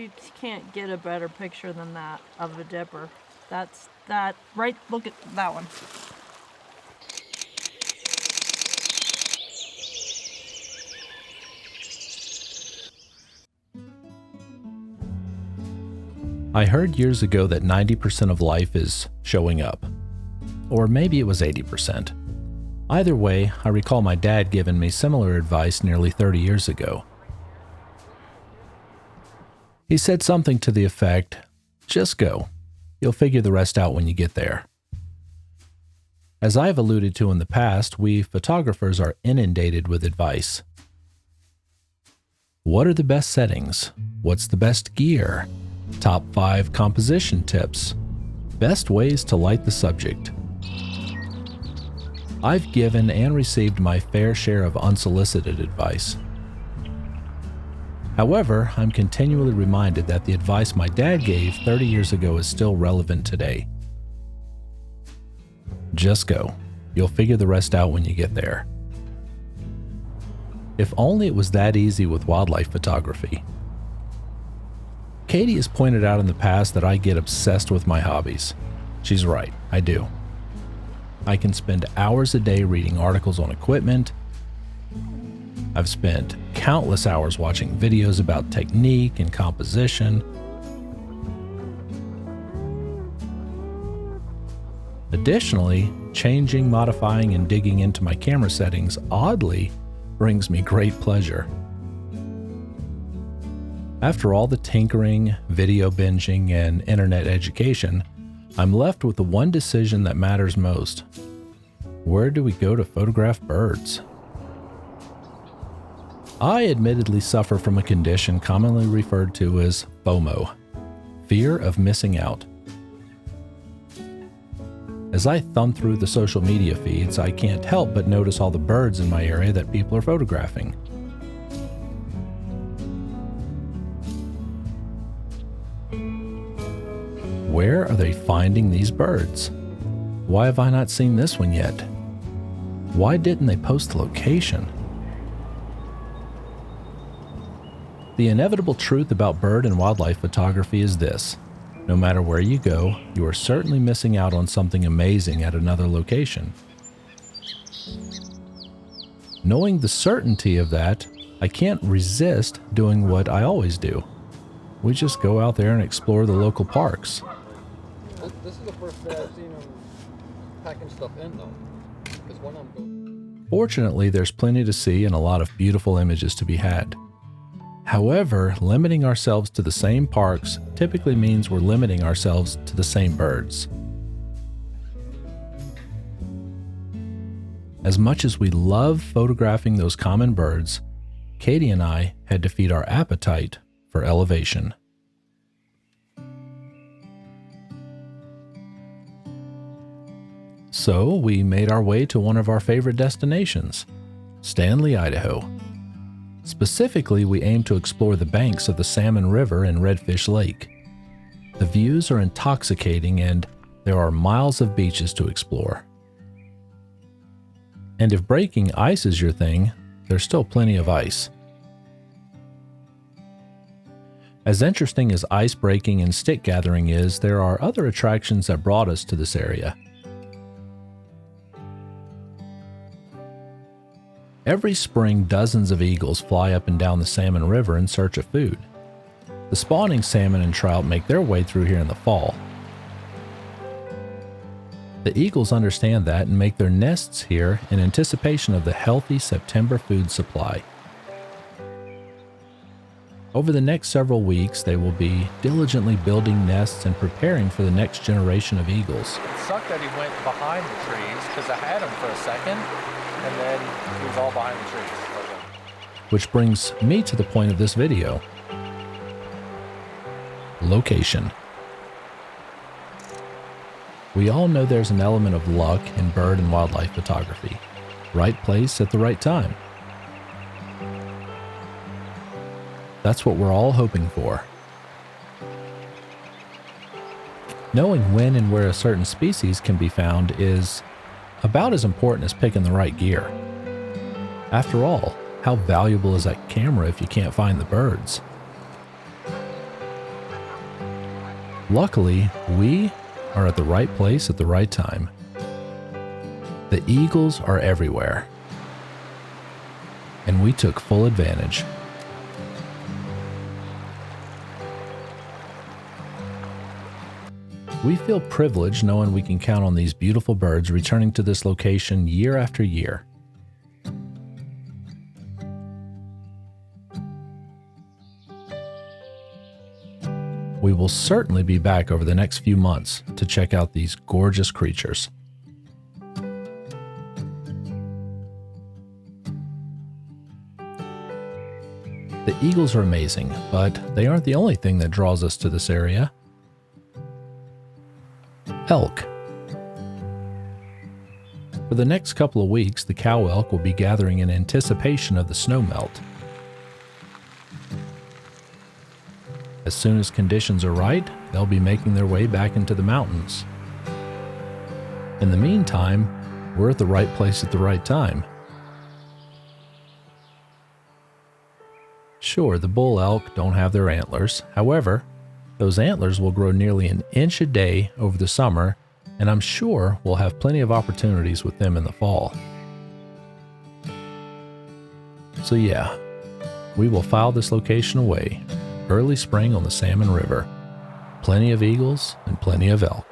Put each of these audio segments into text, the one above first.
You can't get a better picture than that of a dipper. That's that, right? Look at that one. I heard years ago that 90% of life is showing up. Or maybe it was 80%. Either way, I recall my dad giving me similar advice nearly 30 years ago. He said something to the effect, just go. You'll figure the rest out when you get there. As I've alluded to in the past, we photographers are inundated with advice. What are the best settings? What's the best gear? Top 5 composition tips. Best ways to light the subject. I've given and received my fair share of unsolicited advice. However, I'm continually reminded that the advice my dad gave 30 years ago is still relevant today. Just go. You'll figure the rest out when you get there. If only it was that easy with wildlife photography. Katie has pointed out in the past that I get obsessed with my hobbies. She's right, I do. I can spend hours a day reading articles on equipment. I've spent countless hours watching videos about technique and composition. Additionally, changing, modifying, and digging into my camera settings oddly brings me great pleasure. After all the tinkering, video binging, and internet education, I'm left with the one decision that matters most. Where do we go to photograph birds? I admittedly suffer from a condition commonly referred to as FOMO, fear of missing out. As I thumb through the social media feeds, I can't help but notice all the birds in my area that people are photographing. Where are they finding these birds? Why have I not seen this one yet? Why didn't they post the location? The inevitable truth about bird and wildlife photography is this: no matter where you go, you are certainly missing out on something amazing at another location. Knowing the certainty of that, I can't resist doing what I always do. We just go out there and explore the local parks. This is the first day I've seen them packing stuff in though. Because when I'm going... Fortunately, there's plenty to see and a lot of beautiful images to be had. However, limiting ourselves to the same parks typically means we're limiting ourselves to the same birds. As much as we love photographing those common birds, Katie and I had to feed our appetite for elevation. So we made our way to one of our favorite destinations, Stanley, Idaho. Specifically, we aim to explore the banks of the Salmon River and Redfish Lake. The views are intoxicating and there are miles of beaches to explore. And if breaking ice is your thing, there's still plenty of ice. As interesting as ice breaking and stick gathering is, there are other attractions that brought us to this area. Every spring, dozens of eagles fly up and down the Salmon River in search of food. The spawning salmon and trout make their way through here in the fall. The eagles understand that and make their nests here in anticipation of the healthy September food supply. Over the next several weeks, they will be diligently building nests and preparing for the next generation of eagles. It sucked that he went behind the trees because I had him for a second and then he was all behind the trees. Which brings me to the point of this video. Location. We all know there's an element of luck in bird and wildlife photography. Right place at the right time. That's what we're all hoping for. Knowing when and where a certain species can be found is about as important as picking the right gear. After all, how valuable is that camera if you can't find the birds? Luckily, we are at the right place at the right time. The eagles are everywhere, and we took full advantage. We feel privileged knowing we can count on these beautiful birds returning to this location year after year. We will certainly be back over the next few months to check out these gorgeous creatures. The eagles are amazing, but they aren't the only thing that draws us to this area. Elk. For the next couple of weeks, the cow elk will be gathering in anticipation of the snow melt. As soon as conditions are right, they'll be making their way back into the mountains. In the meantime, we're at the right place at the right time. Sure, the bull elk don't have their antlers. However, those antlers will grow nearly an inch a day over the summer, and I'm sure we'll have plenty of opportunities with them in the fall. So yeah, we will file this location away. Early spring on the Salmon River. Plenty of eagles and plenty of elk.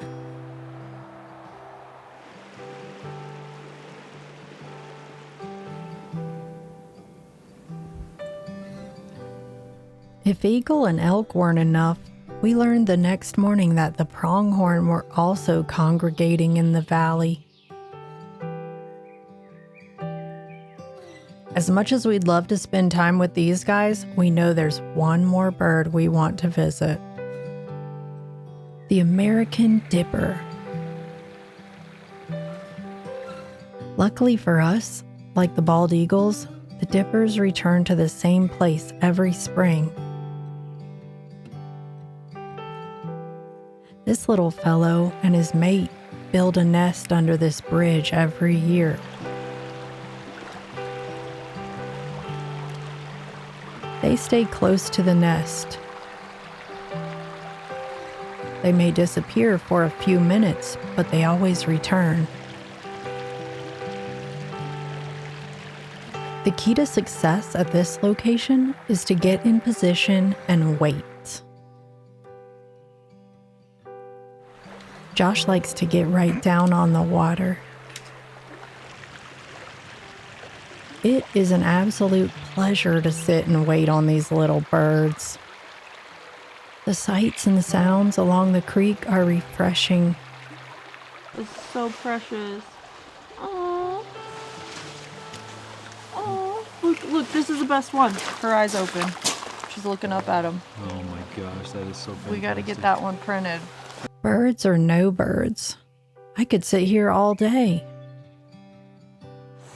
If eagle and elk weren't enough, we learned the next morning that the pronghorn were also congregating in the valley. As much as we'd love to spend time with these guys, we know there's one more bird we want to visit. The American dipper. Luckily for us, like the bald eagles, the dippers return to the same place every spring. This little fellow and his mate build a nest under this bridge every year. They stay close to the nest. They may disappear for a few minutes, but they always return. The key to success at this location is to get in position and wait. Josh likes to get right down on the water. It is an absolute pleasure to sit and wait on these little birds. The sights and sounds along the creek are refreshing. It's so precious. Oh, oh! Look! This is the best one. Her eyes open. She's looking up at him. Oh my gosh, that is so fantastic. We got to get that one printed. Birds or no birds, I could sit here all day.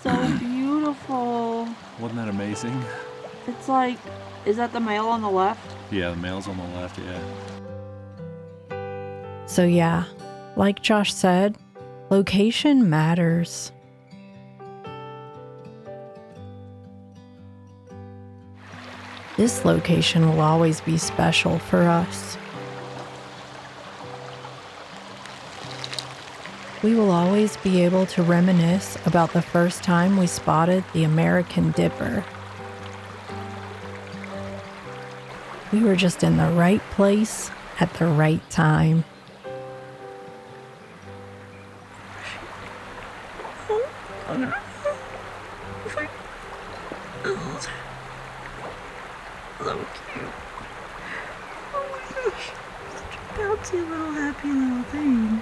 So beautiful. Wasn't that amazing? It's like, is that the male on the left? Yeah, the male's on the left, yeah. So yeah, like Josh said, location matters. This location will always be special for us. We will always be able to reminisce about the first time we spotted the American dipper. We were just in the right place at the right time. So cute. Oh my gosh. Such a bouncy little happy little thing.